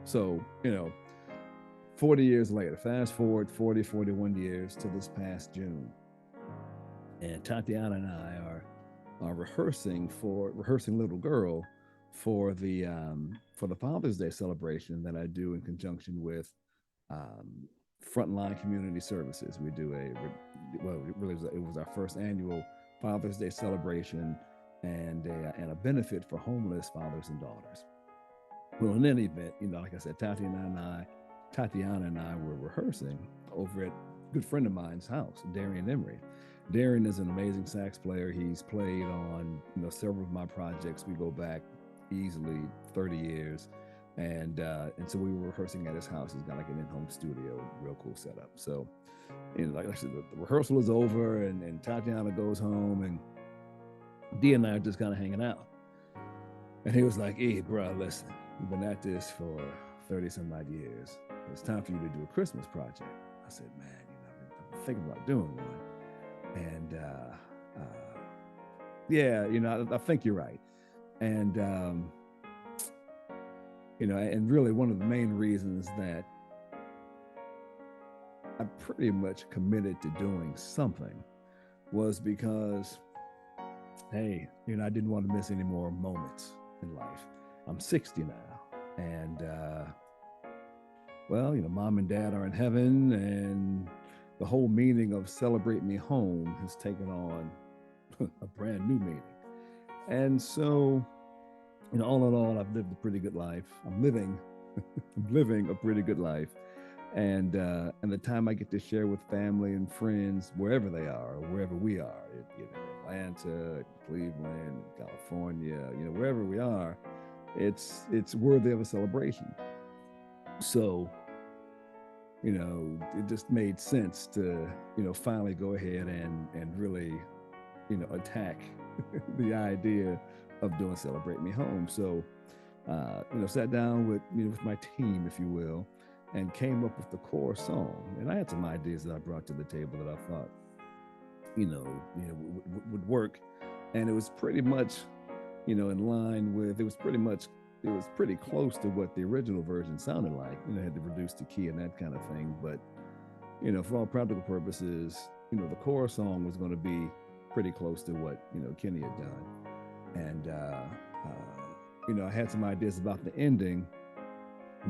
So, 40 years later, fast forward 40, 41 years to this past June, and Tatiana and I are rehearsing Little Girl for the Father's Day celebration that I do in conjunction with um, Frontline Community Services. We do it was our first annual Father's Day celebration and a benefit for homeless fathers and daughters. Well, in any event, like I said, Tatiana and I were rehearsing over at a good friend of mine's house, Darian Emery. Darian is an amazing sax player. He's played on several of my projects. We go back easily 30 years, and so we were rehearsing at his house. He's got like an in-home studio, real cool setup. So, like I said, the rehearsal is over, and Tatiana goes home, and D and I are just kind of hanging out. And he was like, "Hey, bro, listen, we've been at this for 30 some odd years. It's time for you to do a Christmas project." I said, "Man, I've been thinking about doing one." And yeah, I think you're right. And and really one of the main reasons that I pretty much committed to doing something was because, hey, I didn't want to miss any more moments in life. I'm 60 now, and well, mom and dad are in heaven, and the whole meaning of celebrate me home has taken on a brand new meaning. And so, all in all, I've lived a pretty good life. I'm living a pretty good life, and the time I get to share with family and friends wherever they are, or wherever we are, Atlanta, Cleveland, California, wherever we are, it's worthy of a celebration. So, it just made sense to finally go ahead and really attack the idea of doing Celebrate Me Home. So, sat down with my team, if you will, and came up with the core song. And I had some ideas that I brought to the table that I thought, would work. And it was pretty much, in line with, it was pretty close to what the original version sounded like. Had to reduce the key and that kind of thing. But, for all practical purposes, the core song was going to be pretty close to what, Kenny had done. And, I had some ideas about the ending,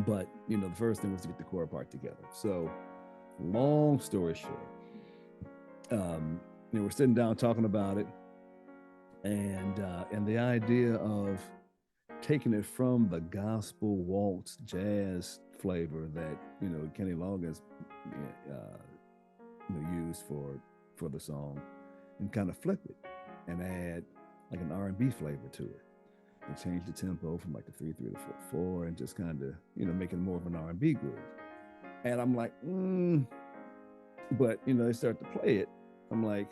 but, the first thing was to get the core part together. So, long story short, we're sitting down talking about it, and the idea of taking it from the gospel waltz jazz flavor that Kenny Loggins used for the song, and kind of flip it and add like an R&B flavor to it, and change the tempo from like the 3/3 to 4/4, and just kind of make it more of an R&B groove. And I'm like, but they start to play it. I'm like,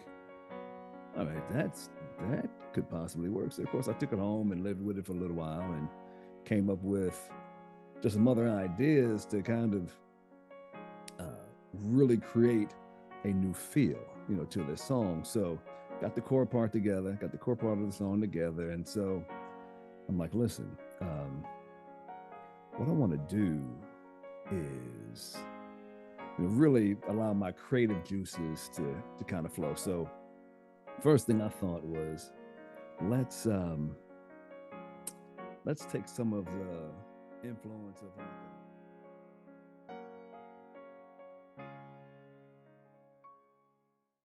all right, that could possibly work. So of course I took it home and lived with it for a little while, and came up with just some other ideas to kind of really create a new feel, to this song. So got the core part together, got the core part of the song together, and so I'm like, listen, what I want to do is really allow my creative juices to kind of flow. So first thing I thought was, let's take some of the influence of like